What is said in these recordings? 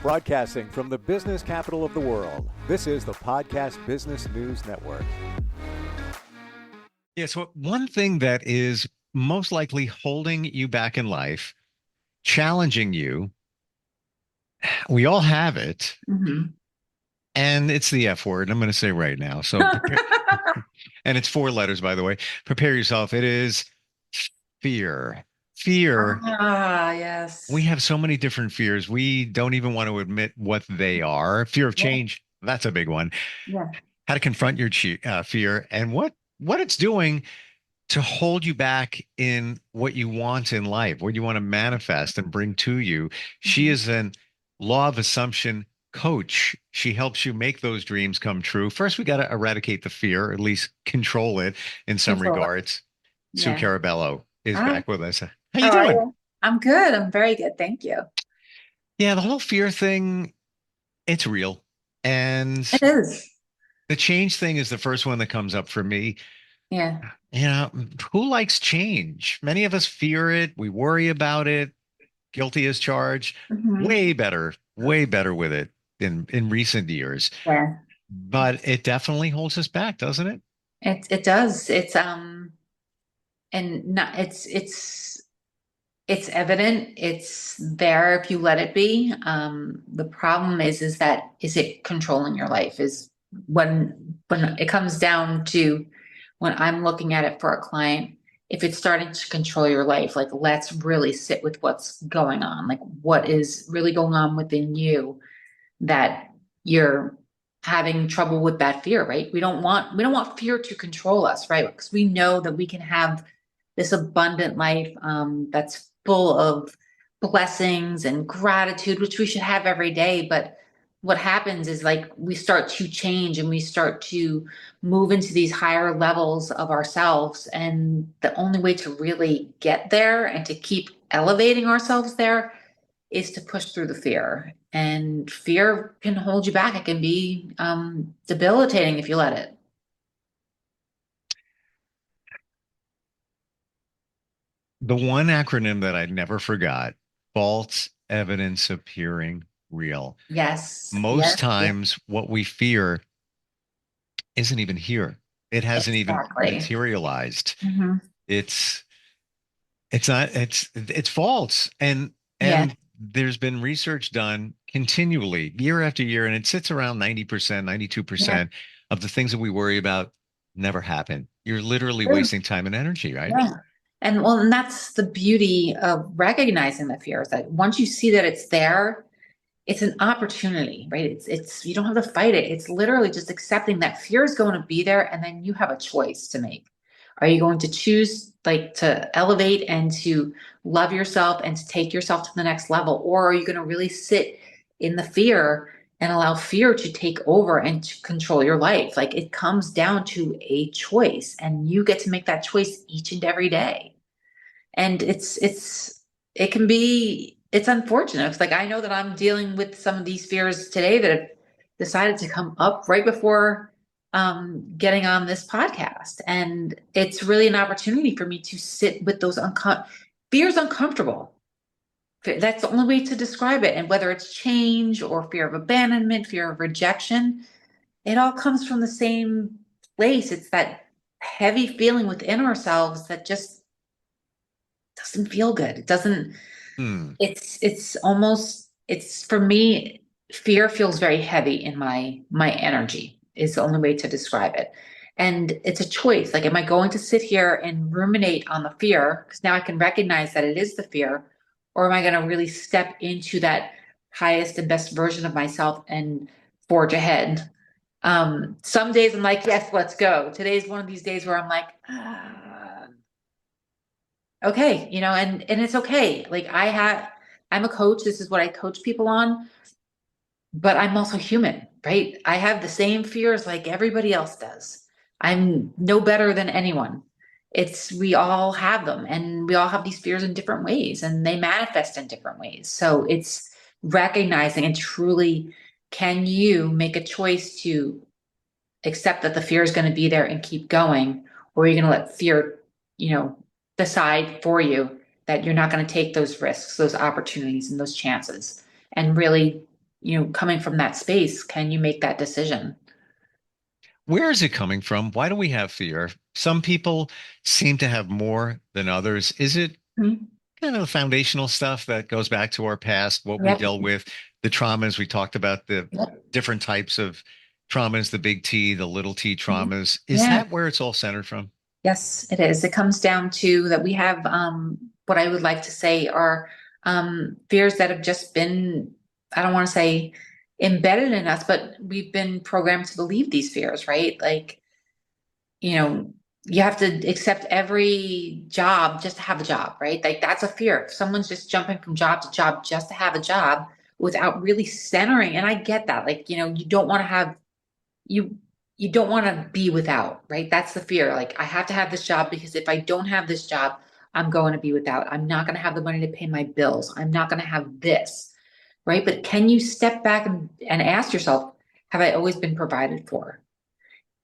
Broadcasting from the business capital of the world, this is the Podcast Business News Network. Yeah, so one thing that is most likely holding you back in life, challenging you, we all have it, Mm-hmm. and it's the F word. I'm going to say right now. So prepare, and it's 4 letters, by the way. Prepare yourself. It is fear. Fear. Ah, yes. We have so many different fears. We don't even want to admit what they are. Fear of Yeah. change. That's a big one. Yeah. How to confront your fear and what it's doing to hold you back in what you want in life, what you want to manifest and bring to you. She Mhm. is an law of assumption coach. She helps you make those dreams come true. First, we got to eradicate the fear, or at least control it in some Control it. regards. Sue Yeah. Carabello is Hi. back with us. How you How are doing? you? I'm good. I'm very good. Thank you. Yeah, the whole fear thing, it's real. And It is. the change thing is the first one that comes up for me. Yeah. You know, who likes change? Many of us fear it. We worry about it. Guilty as charged. Hmm. Way better with it in recent years. Yeah. But it definitely holds us back, doesn't it? It does. And not it's evident. It's there if you let it be. The problem is that is it controlling your life? Is when it comes down to when I'm looking at it for a client, if it's starting to control your life, like let's really sit with what's going on, like what is really going on within you that you're having trouble with that fear, right? We don't want fear to control us, right? Because we know that we can have this abundant life that's full of blessings and gratitude, which we should have every day. But what happens is like we start to change and we start to move into these higher levels of ourselves. And the only way to really get there and to keep elevating ourselves there is to push through the fear. And fear can hold you back. It can be debilitating if you let it. The one acronym that I never forgot, false evidence appearing real. Yes, Most yes, yes, times what we fear isn't even here. It hasn't even exactly. materialized. Hmm. It's it's false. Yeah, And there's been research done continually year after year, and it sits around 90%, yeah, 92% of the things that we worry about never happen. You're literally true. wasting time and energy, right? Yeah. And well, and that's the beauty of recognizing the fear is that once you see that it's there, it's an opportunity, right? It's you don't have to fight it. It's literally just accepting that fear is going to be there, and then you have a choice to make. Are you going to choose like to elevate and to love yourself and to take yourself to the next level? Or are you going to really sit in the fear and allow fear to take over and to control your life? Like it comes down to a choice, and you get to make that choice each and every day. And it can be it's unfortunate. It's like I know that I'm dealing with some of these fears today that have decided to come up right before getting on this podcast, and it's really an opportunity for me to sit with those fears. Uncomfortable, that's the only way to describe it. And whether it's change or fear of abandonment, fear of rejection, it all comes from the same place. It's that heavy feeling within ourselves that just doesn't feel good. It doesn't, Hmm. it's almost, it's for me, fear feels very heavy in my energy is the only way to describe it. And it's a choice. Like, am I going to sit here and ruminate on the fear? Because now I can recognize that it is the fear. Or am I going to really step into that highest and best version of myself and forge ahead? Some days I'm like, yes, let's go. Today's one of these days where I'm like, okay, and it's okay. Like I'm a coach. This is what I coach people on, but I'm also human, right? I have the same fears like everybody else does. I'm no better than anyone. We all have them, and we all have these fears in different ways, and they manifest in different ways. So it's recognizing and truly, can you make a choice to accept that the fear is going to be there and keep going, or are you going to let fear, you know, decide for you that you're not going to take those risks, those opportunities, and those chances, and really coming from that space, can you make that decision? Where is it coming from? Why do we have fear? Some people seem to have more than others. Is it Mhm. kind of the foundational stuff that goes back to our past, what we Yep. dealt with, the traumas? We talked about the Yep. different types of traumas, the big T, the little t Mhm. traumas. Is Yeah. that where it's all centered from? Yes, it is. It comes down to that we have what I would like to say are fears that have just been, I don't want to say embedded in us, but we've been programmed to believe these fears, right? Like, you know, you have to accept every job just to have a job, right? Like that's a fear. If someone's just jumping from job to job just to have a job without really centering, and I get that. Like, you don't want to have you you don't want to be without, right? That's the fear. Like I have to have this job because if I don't have this job, I'm going to be without. I'm not going to have the money to pay my bills. I'm not going to have this, right? But can you step back and ask yourself, have I always been provided for?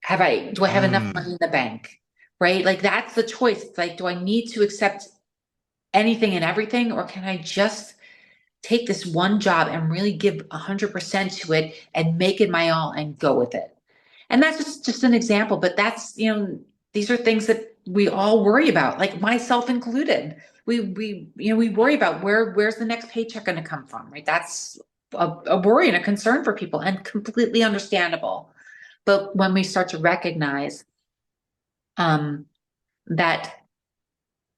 Do I have enough Mm. money in the bank? Right? Like that's the choice. It's like, do I need to accept anything and everything, or can I just take this one job and really give 100% to it and make it my all and go with it? And that's just an example, but these are things that we all worry about, like myself included. We worry about where's the next paycheck going to come from, right? That's a worry and a concern for people, and completely understandable. But when we start to recognize um, that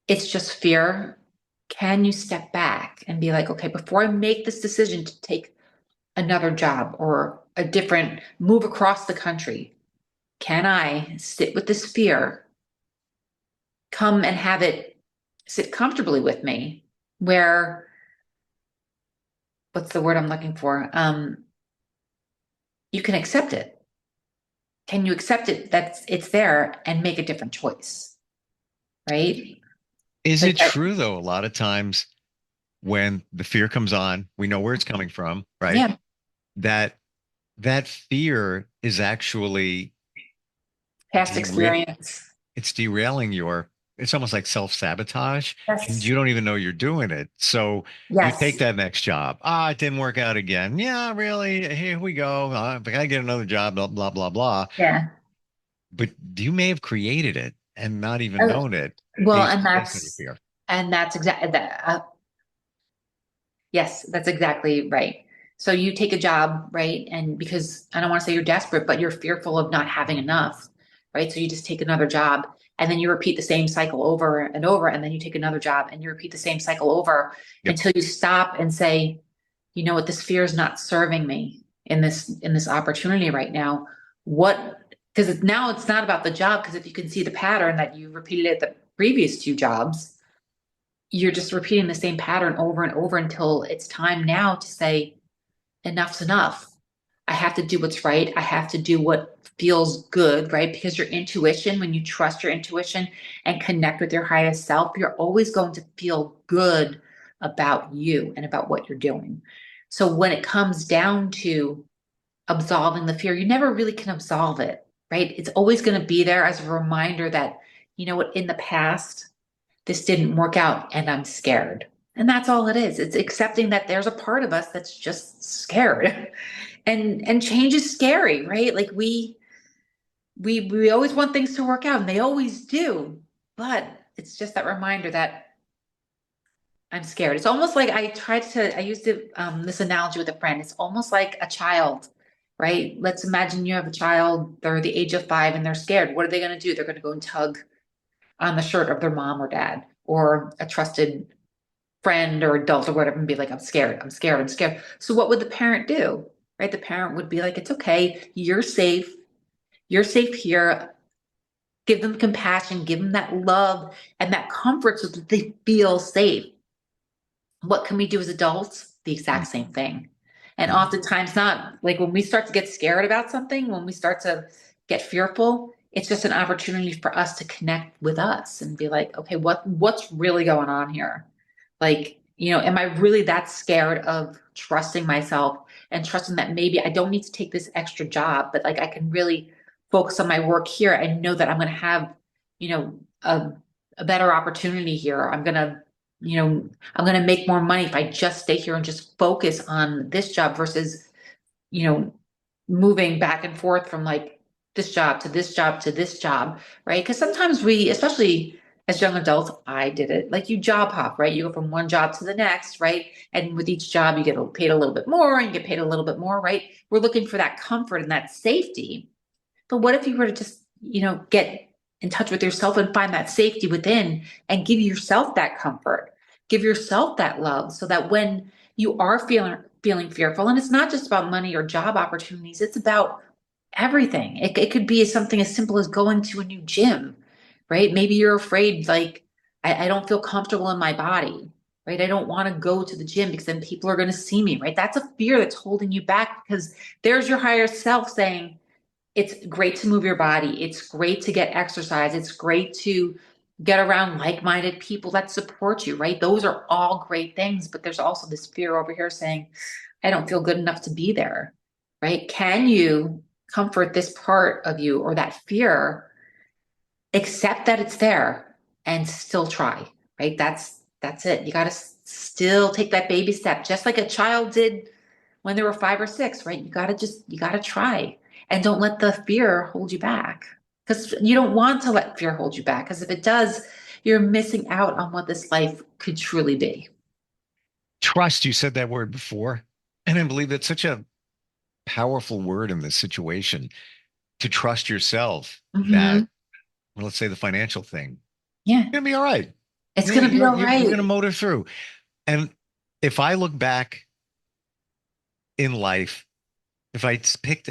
it's just fear, can you step back and be like, okay, before I make this decision to take another job or a different move across the country, can I sit with this fear, come and have it sit comfortably with me, where, what's the word I'm looking for? You can accept it. Can you accept it that it's there and make a different choice? Right? Is Like it that, true, though, a lot of times when the fear comes on, we know where it's coming from, right? yeah, That that fear is actually past derail experience. it's derailing it's almost like self-sabotage, and Yes. you don't even know you're doing it. So you take Yes. that next job. Ah, it didn't work out again. Yeah, really? Here we go. I gotta get another job, blah, blah, blah, blah. Yeah. But you may have created it and not even Uh, known it Well, based, and based on your that's fear. and that's exactly that. Yes, that's exactly right. So you take a job, right? And because I don't want to say you're desperate, but you're fearful of not having enough, right? So you just take another job and then you repeat the same cycle over and over. And then you take another job and you repeat the same cycle over Yep. until you stop and say, you know what, this fear is not serving me in this opportunity right now. What, because now it's not about the job, because if you can see the pattern that you repeated at the previous two jobs, you're just repeating the same pattern over and over until it's time now to say, enough's enough. I have to do what's right. I have to do what feels good, right? Because your intuition, when you trust your intuition and connect with your highest self, you're always going to feel good about you and about what you're doing. So when it comes down to absolving the fear, you never really can absolve it, right? It's always going to be there as a reminder that, you know what, in the past, this didn't work out and I'm scared. And that's all it is. It's accepting that there's a part of us that's just scared. And change is scary, right? Like we always want things to work out and they always do. But it's just that reminder that I'm scared. It's almost like I used this analogy with a friend. It's almost like a child, right? Let's imagine you have a child, they're the age of 5 and they're scared. What are they going to do? They're going to go and tug on the shirt of their mom or dad or a trusted friend or adult or whatever and be like, I'm scared, I'm scared, I'm scared. So what would the parent do? Right? The parent would be like, it's okay, you're safe. You're safe here. Give them compassion, give them that love and that comfort so that they feel safe. What can we do as adults? The exact same thing. And Mhm. oftentimes not, like when we start to get scared about something, when we start to get fearful, it's just an opportunity for us to connect with us and be like, okay, what's really going on here? Like, am I really that scared of trusting myself and trusting that maybe I don't need to take this extra job, but like I can really focus on my work here and know that I'm going to have, you know, a, a better opportunity here. I'm going to make more money if I just stay here and just focus on this job versus moving back and forth from like this job to this job to this job, right? Because sometimes we, especially as young adults, I did it, like you job hop, right? You go from one job to the next, right? And with each job, you get paid a little bit more and you get paid a little bit more, right? We're looking for that comfort and that safety. But what if you were to just, get in touch with yourself and find that safety within and give yourself that comfort, give yourself that love so that when you are feeling fearful, and it's not just about money or job opportunities, it's about everything. It could be something as simple as going to a new gym, right? Maybe you're afraid, like, I don't feel comfortable in my body, right? I don't want to go to the gym because then people are going to see me, right? That's a fear that's holding you back because there's your higher self saying, it's great to move your body. It's great to get exercise. It's great to get around like-minded people that support you, right? Those are all great things, but there's also this fear over here saying, I don't feel good enough to be there, right? Can you comfort this part of you or that fear, accept that it's there and still try, right? That's it. You got to still take that baby step, just like a child did when they were 5 or 6, right? You got to try and don't let the fear hold you back because you don't want to let fear hold you back. Because if it does, you're missing out on what this life could truly be. Trust, you said that word before. And I believe it's such a powerful word in this situation to trust yourself Hmm. that, well, let's say the financial thing, Yeah, you're going to be all right. it's Yeah, going to be all you're going to right. motor through. And if I look back in life, if I picked,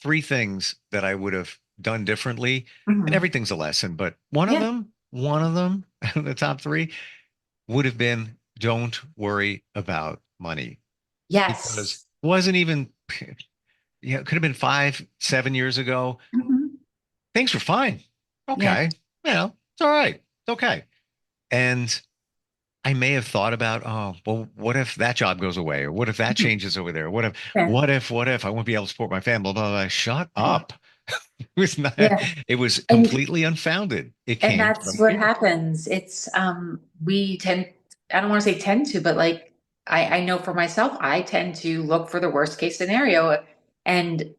3 things that I would have done differently, and Hmm. everything's a lesson, but Yeah. one of them, the top 3 would have been don't worry about money because Yes. it wasn't even, it could have been 5, 7 years ago. Hmm. Things were fine. Yeah. Okay. It's all right. It's okay. And I may have thought about, oh, well, what if that job goes away? Or what if that Mhm. changes over there? Yeah. What if I won't be able to support my family? Blah, blah, blah. Shut up. It was not, Yeah. it was And completely unfounded. It And came that's from what fear. happens. It's we tend, I don't want to say tend to, but like I know for myself, I tend to look for the worst case scenario and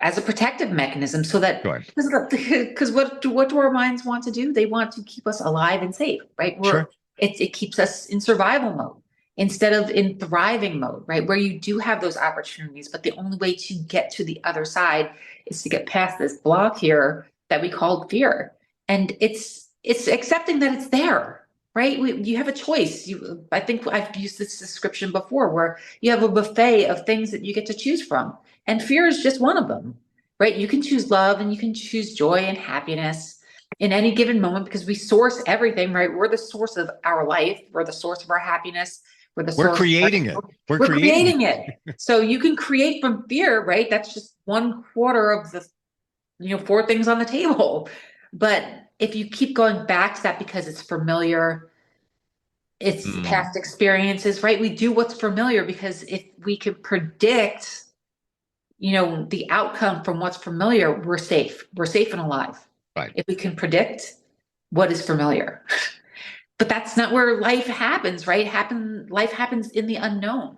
as a protective mechanism so that Sure. because what do our minds want to do? They want to keep us alive and safe, right? Sure. It keeps us in survival mode instead of in thriving mode, right? Where you do have those opportunities, but the only way to get to the other side is to get past this block here that we call fear, and it's accepting that it's there, right? You have a choice. I think I've used this description before where you have a buffet of things that you get to choose from, and fear is just one of them, right? You can choose love and you can choose joy and happiness in any given moment because we source everything, right? We're the source of our life, we're the source of our happiness, we're the We're source of creating it. We're we're creating it. creating it. So you can create from fear, right? That's just 1/4 of the 4 things on the table. But if you keep going back to that because it's familiar, it's Mm, past experiences, right? We do what's familiar because if we can predict, the outcome from what's familiar, we're safe. We're safe and alive. right. If we can predict what is familiar. But that's not where life happens, right? Life happens in the unknown.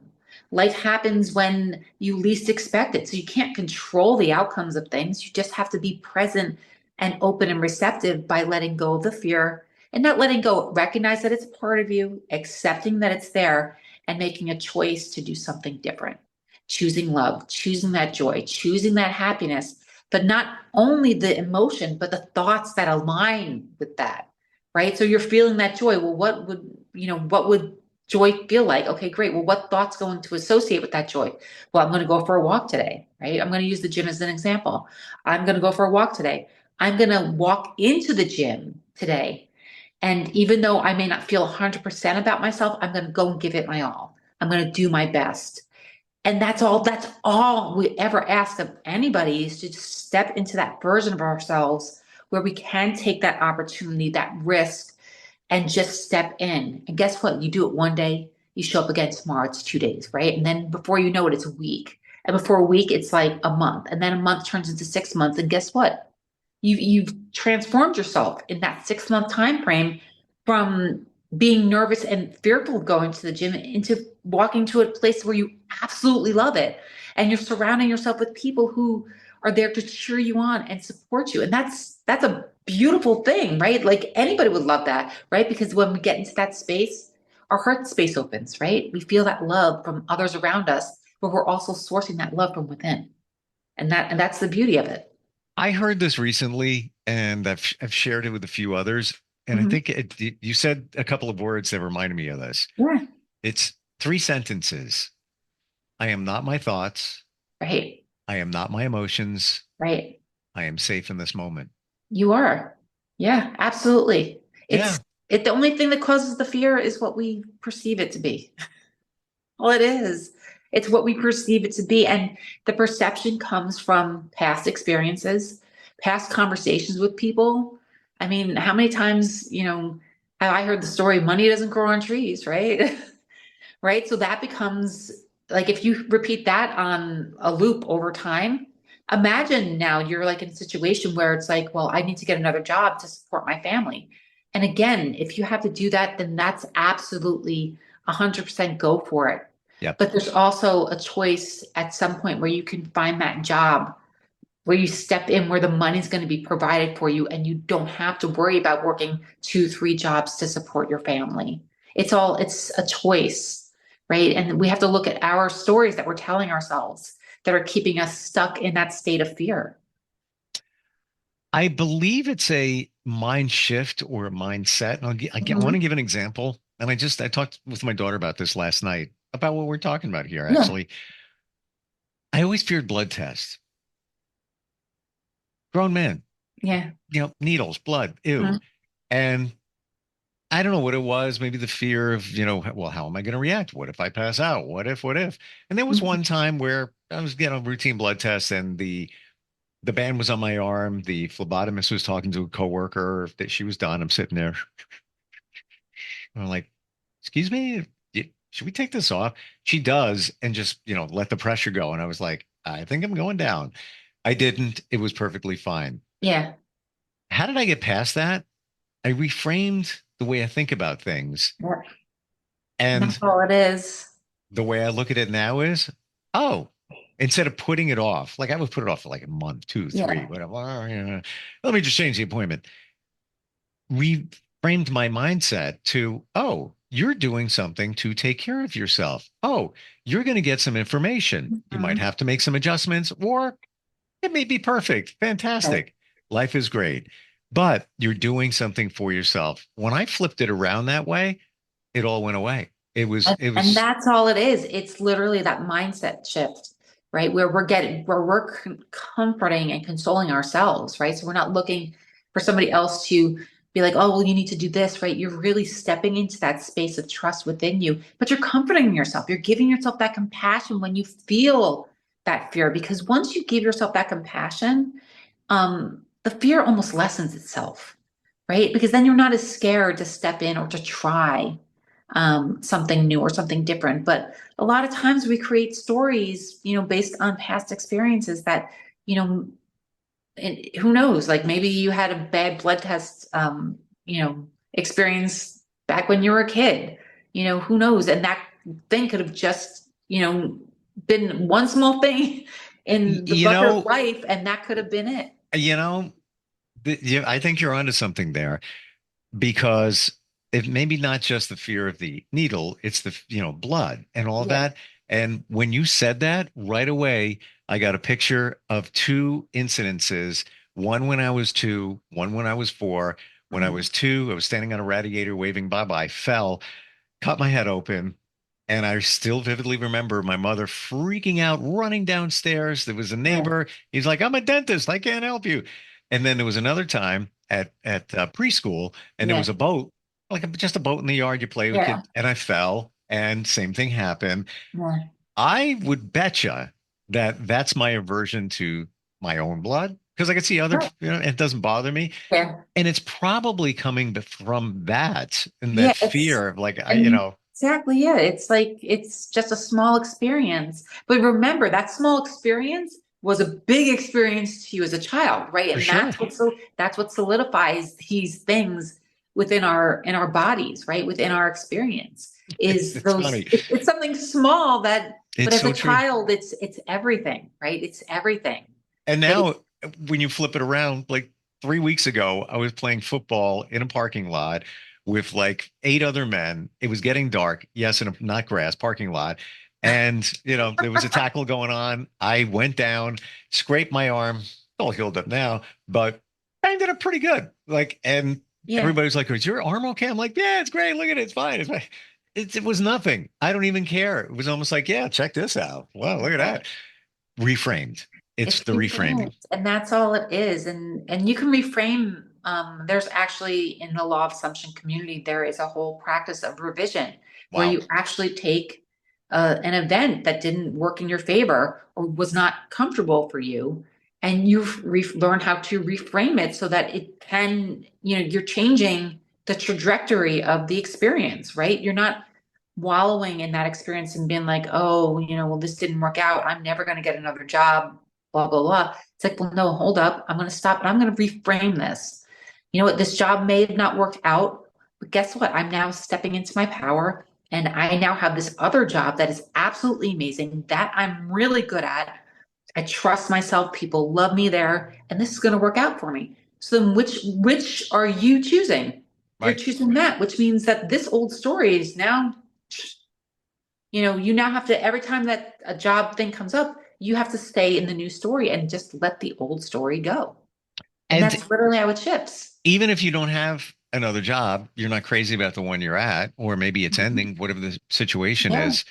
Life happens when you least expect it. So you can't control the outcomes of things. You just have to be present and open and receptive by letting go of the fear and not letting go. Recognize that it's a part of you, accepting that it's there, and making a choice to do something different. Choosing love, choosing that joy, choosing that happiness, but not only the emotion, but the thoughts that align with that, right? So you're feeling that joy. Well, what would joy feel like? Okay, great. Well, what thoughts going to associate with that joy? Well, I'm going to go for a walk today, right? I'm going to use the gym as an example. I'm going to go for a walk today. I'm going to walk into the gym today. And even though I may not feel 100% about myself, I'm going to go and give it my all. I'm going to do my best. And that's all we ever ask of anybody is to just step into that version of ourselves where we can take that opportunity, that risk, and just step in. And guess what? You do it one day, you show up again tomorrow, it's 2 days, right? And then before you know it, it's a week. And before a week, it's like a month. And then a month turns into 6 months. And guess what? You've transformed yourself in that 6 month time frame from being nervous and fearful of going to the gym into walking to a place where you absolutely love it. And you're surrounding yourself with people who are there to cheer you on and support you. And that's a beautiful thing, right? Like anybody would love that, right? Because when we get into that space, our heart space opens, right? We feel that love from others around us, but we're also sourcing that love from within. And that's the beauty of it. I heard this recently, and I've shared it with a few others. And I Mhm. think you said a couple of words that reminded me of this. Yeah. It's three sentences. I am not my thoughts. Right. I am not my emotions. Right. I am safe in this moment. You are. Yeah, absolutely. Yeah. The only thing that causes the fear is what we perceive it to be. Well, it is. It's what we perceive it to be. And the perception comes from past experiences, past conversations with people. I mean, how many times, I heard the story, money doesn't grow on trees, right? Right? So that becomes like if you repeat that on a loop over time, imagine now you're like in a situation where it's like, well, I need to get another job to support my family. And again, if you have to do that, then that's absolutely 100% go for it. Yep. But there's also a choice at some point where you can find that job where you step in where the money's going to be provided for you and you don't have to worry about working 2, 3 jobs to support your family. It's a choice, right? And we have to look at our stories that we're telling ourselves that are keeping us stuck in that state of fear. I believe it's a mind shift or a mindset. And I want to Mhm. give an example. And I talked with my daughter about this last night about what we're talking about here, Yeah. actually. I always feared blood tests. Grown men, Yeah. needles, blood, ew. Mhm. And I don't know what it was. Maybe the fear of, well, how am I going to react? What if I pass out? What if? And there was Mhm. one time where I was getting a routine blood test and the band was on my arm. The phlebotomist was talking to a coworker that she was done. I'm sitting there. I'm like, excuse me, should we take this off? She does, and just, let the pressure go. And I was like, I think I'm going down. I didn't. It was perfectly fine. Yeah. How did I get past that? I reframed the way I think about things. Yeah. And that's And all it is. the way I look at it now is, oh, instead of putting it off, like I would put it off for like a month, 2, 3, Yeah. whatever. Let me just change the appointment. Reframed my mindset to, oh, you're doing something to take care of yourself. Oh, you're going to get some information. You might Mhm. have to make some adjustments, or it may be perfect. Right. Fantastic. Life is great. But you're doing something for yourself. When I flipped it around that way, it all went away. And that's all it is. It's literally that mindset shift, right? Where we're comforting and consoling ourselves, right? So we're not looking for somebody else to be like, oh, well, you need to do this, right? You're really stepping into that space of trust within you, but you're comforting yourself. You're giving yourself that compassion when you feel that fear, because once you give yourself that compassion, the fear almost lessens itself, right? Because then you're not as scared to step in or to try something new or something different. But a lot of times we create stories, based on past experiences that, you know, and who knows, like maybe you had a bad blood test, experience back when you were a kid, who knows? And that thing could have just, been one small thing y- in the you bucket of know, life, and that could have been it. you know, I think you're onto something there because it maybe not just the fear of the needle, it's the, blood and all Yeah. that. And when you said that right away, I got a picture of two incidences, one when I was 2, one when I was 4. When I Mhm. was 2, I was standing on a radiator waving bye-bye, fell, cut my head open. And I still vividly remember my mother freaking out, running downstairs. There was a Yeah. neighbor. He's like, "I'm a dentist. I can't help you." And then there was another time at preschool, and there Yeah. was a boat, like just a boat in the yard. You play with Yeah. kid, and I fell, and same thing happened. Yeah. I would betcha that that's my aversion to my own blood because I could see other, it doesn't bother me, Yeah. and it's probably coming from that and Yeah. that fear of like And exactly, yeah. It's like it's just a small experience. But remember, that small experience was a big experience to you as a child, right? for And sure. that's what solidifies these things within in our bodies, right? Within our experience is It's funny. it's something small that, but It's as a so true. child, it's everything, right? It's everything. And Right? now, when you flip it around, like 3 weeks ago, I was playing football in a parking lot with like 8 other men. It was getting dark. Yes, in a not grass parking lot. And, there was a tackle going on. I went down, scraped my arm, all healed up now, but I ended up pretty good. Like, and Yeah. everybody was like, "Is your arm okay?" I'm like, "Yeah, it's great. Look at it. It's fine. It's fine." It was nothing. I don't even care. It was almost like, "Yeah, check this out. Wow, look at that." Reframed. It's It's the reframing. reframed, and that's all it is. And you can reframe. There's actually in the law of assumption community, there is a whole practice of revision where Wow. you actually take an event that didn't work in your favor or was not comfortable for you, and you've learned how to reframe it so that it can, you're changing the trajectory of the experience, right? You're not wallowing in that experience and being like, oh, well, this didn't work out. I'm never going to get another job, blah, blah, blah. It's like, well, no, hold up. I'm going to stop and I'm going to reframe this. You know what? This job may have not worked out, but guess what? I'm now stepping into my power and I now have this other job that is absolutely amazing that I'm really good at. I trust myself. People love me there, and this is going to work out for me. So then which are you choosing? You're Right. choosing that, which means that this old story is now, you now have to, every time that a job thing comes up, you have to stay in the new story and just let the old story go. And And that's literally how it shifts. even if you don't have another job, you're not crazy about the one you're at, or maybe it's Mhm. ending, whatever the situation Yeah, is,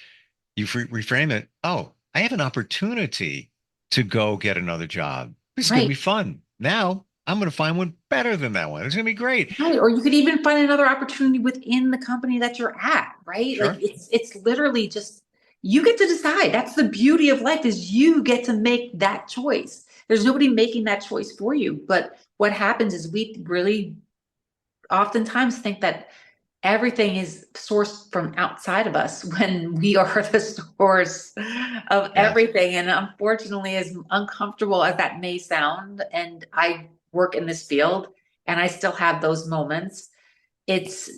you reframe it. Oh, I have an opportunity to go get another job. This is going to be right. fun. Now I'm going to find one better than that one. It's going to be great. Right. Or you could even find another opportunity within the company that you're at, right? Like Sure. it's literally just you get to decide. That's the beauty of life is you get to make that choice. There's nobody making that choice for you. But what happens is we really oftentimes think that everything is sourced from outside of us when we are the source of Yeah. everything. And unfortunately, as uncomfortable as that may sound, and I work in this field and I still have those moments, it's,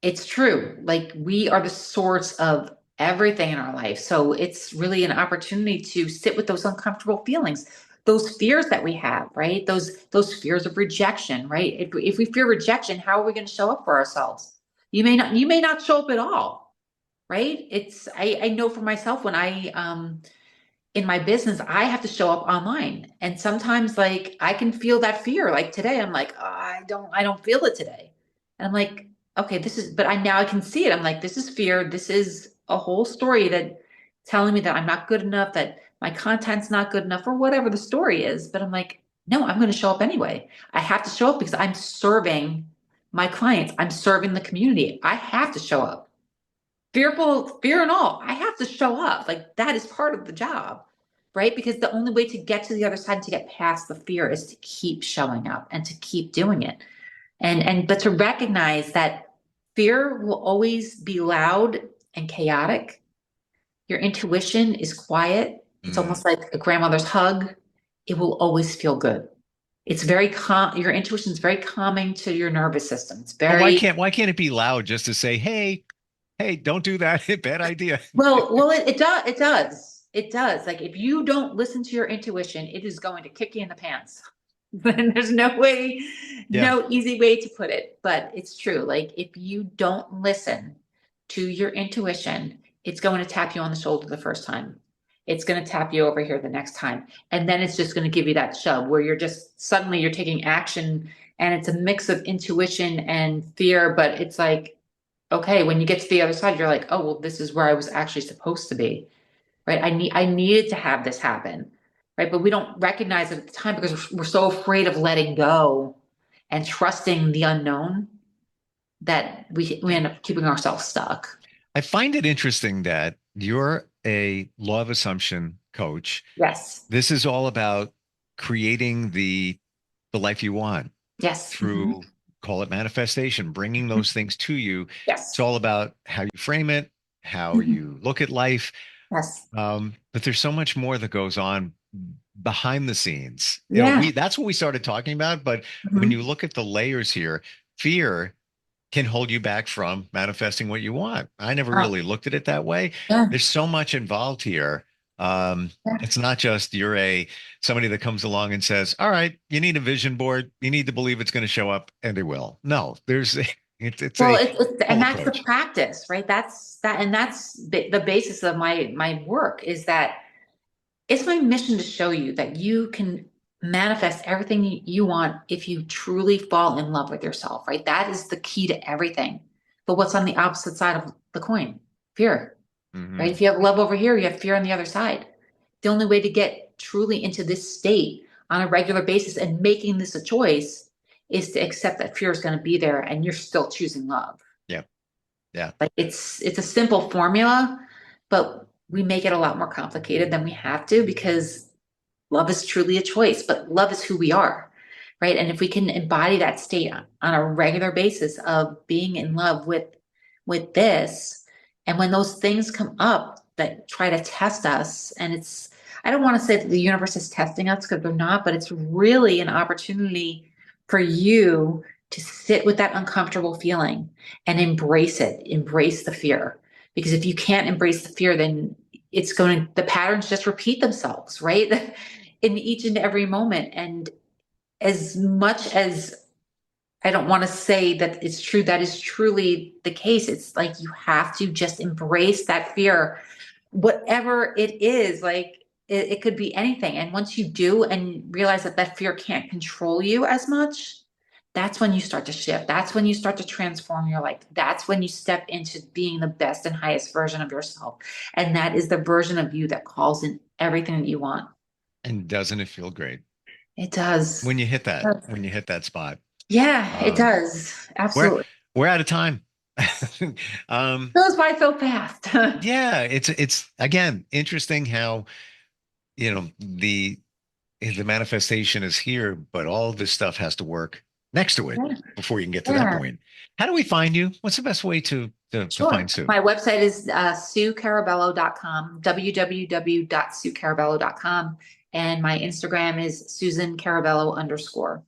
it's true. Like we are the source of everything in our life. So it's really an opportunity to sit with those uncomfortable feelings, those fears that we have, right? Those fears of rejection, right? If we fear rejection, how are we going to show up for ourselves? You may not show up at all, right? I know for myself when I in my business, I have to show up online. And sometimes like I can feel that fear. Like today, I'm like, oh, I don't feel it today. And I'm like, okay, but I can see it. I'm like, this is fear. This is a whole story that telling me that I'm not good enough, that my content's not good enough, or whatever the story is. But I'm like, no, I'm going to show up anyway. I have to show up because I'm serving my clients. I'm serving the community. I have to show up fear and all. I have to show up. Like that is part of the job, right? Because the only way to get to the other side, to get past the fear, is to keep showing up and to keep doing it. But to recognize that fear will always be loud and chaotic. Your intuition is quiet. It's Mm. almost like a grandmother's hug. It will always feel good. It's very calm. Your intuition is very calming to your nervous system. It's But why very can't why can't it be loud just to say, hey, don't do that. Bad idea. well, it does. It does. It does. Like if you don't listen to your intuition, it is going to kick you in the pants. Then there's no way, Yeah. no easy way to put it. But it's true. Like if you don't listen to your intuition, it's going to tap you on the shoulder the first time. It's going to tap you over here the next time. And then it's just going to give you that shove where you're just suddenly you're taking action, and it's a mix of intuition and fear, but it's like okay, when you get to the other side, you're like, oh, well, this is where I was actually supposed to be, right? I needed to have this happen, right? But we don't recognize it at the time because we're so afraid of letting go and trusting the unknown that we end up keeping ourselves stuck. I find it interesting that you're a law of assumption coach. Yes. This is all about creating the life you want Yes. Mhm. through, call it manifestation, bringing those things to you. It's Yes. all about how you frame it, how Mhm. you look at life. Yes. But there's so much more that goes on behind the scenes. Yeah. That's what we started talking about. But when you look at the layers here, fear can hold you back from manifesting what you want. I never really looked at it that way. Yeah. There's so much involved here. It's not just you're somebody that comes along and says, all right, you need a vision board. You need to believe it's going to show up, and it will. No, it's and that's the practice, right? That's the basis of my work, is that it's my mission to show you that you can manifest everything you want if you truly fall in love with yourself, right? That is the key to everything. But what's on the opposite side of the coin? Fear, right? If you have love over here, you have fear on the other side. The only way to get truly into this state on a regular basis and making this a choice is to accept that fear is going to be there and you're still choosing love. Yeah. Yeah. Like it's a simple formula, but we make it a lot more complicated than we have to, because love is truly a choice, but love is who we are, right? And if we can embody that state on a regular basis of being in love with this, and when those things come up that try to test us, and I don't want to say that the universe is testing us, because they're not, but it's really an opportunity for you to sit with that uncomfortable feeling and embrace the fear. Because if you can't embrace the fear, then the patterns just repeat themselves, right? In each and every moment. And as much as I don't want to say that it's true, that is truly the case. It's like you have to just embrace that fear, whatever it is. Like it could be anything. And once you do and realize that fear can't control you as much, that's when you start to shift. That's when you start to transform your life. That's when you step into being the best and highest version of yourself. And that is the version of you that calls in everything that you want. And doesn't it feel great? It does. When you hit that spot. Yeah, it does. Absolutely. We're out of time. Goes by so fast. Yeah, it's again interesting how the manifestation is here, but all this stuff has to work next to it before you can get to that point. How do we find you? What's the best way to find Sue? My website is SueCarabello.com, www.SueCarabello.com. And my Instagram is SusanCarabello_.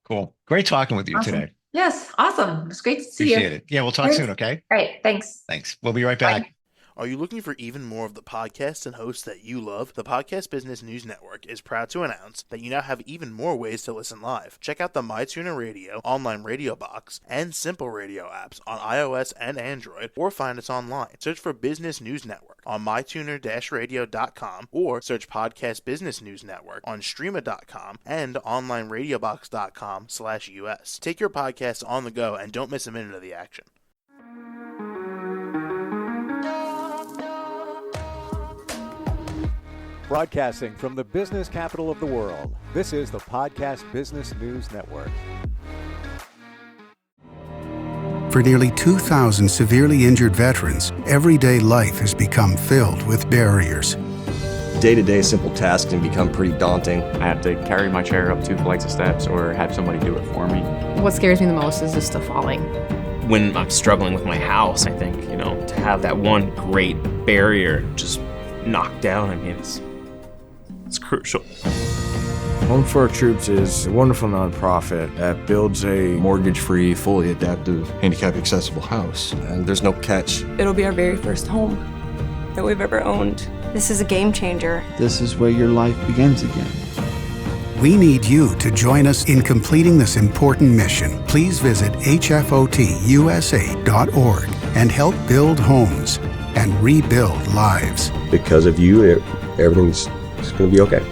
Cool. Great talking with you today. Yes. Awesome. It's great to see you. Appreciate it. Yeah. We'll talk soon. Okay. All right. Thanks. We'll be right back. Bye. Are you looking for even more of the podcasts and hosts that you love? The Podcast Business News Network is proud to announce that you now have even more ways to listen live. Check out the MyTuner Radio, online radio box, and Simple Radio apps on iOS and Android, or find us online. Search for Business News Network on mytuner-radio.com, or search Podcast Business News Network on streama.com and onlineradiobox.com/US. Take your podcast on the go and don't miss a minute of the action. Broadcasting from the business capital of the world, this is the Podcast Business News Network. For nearly 2,000 severely injured veterans, everyday life has become filled with barriers. Day-to-day simple tasks can become pretty daunting. I have to carry my chair up 2 flights of steps or have somebody do it for me. What scares me the most is just the falling. When I'm struggling with my house, I think, to have that one great barrier just knocked down, it's crucial. Home for Our Troops is a wonderful nonprofit that builds a mortgage-free, fully adaptive, handicap-accessible house. And there's no catch. It'll be our very first home that we've ever owned. This is a game changer. This is where your life begins again. We need you to join us in completing this important mission. Please visit hfotusa.org and help build homes and rebuild lives. Because of you, everything's going to be okay.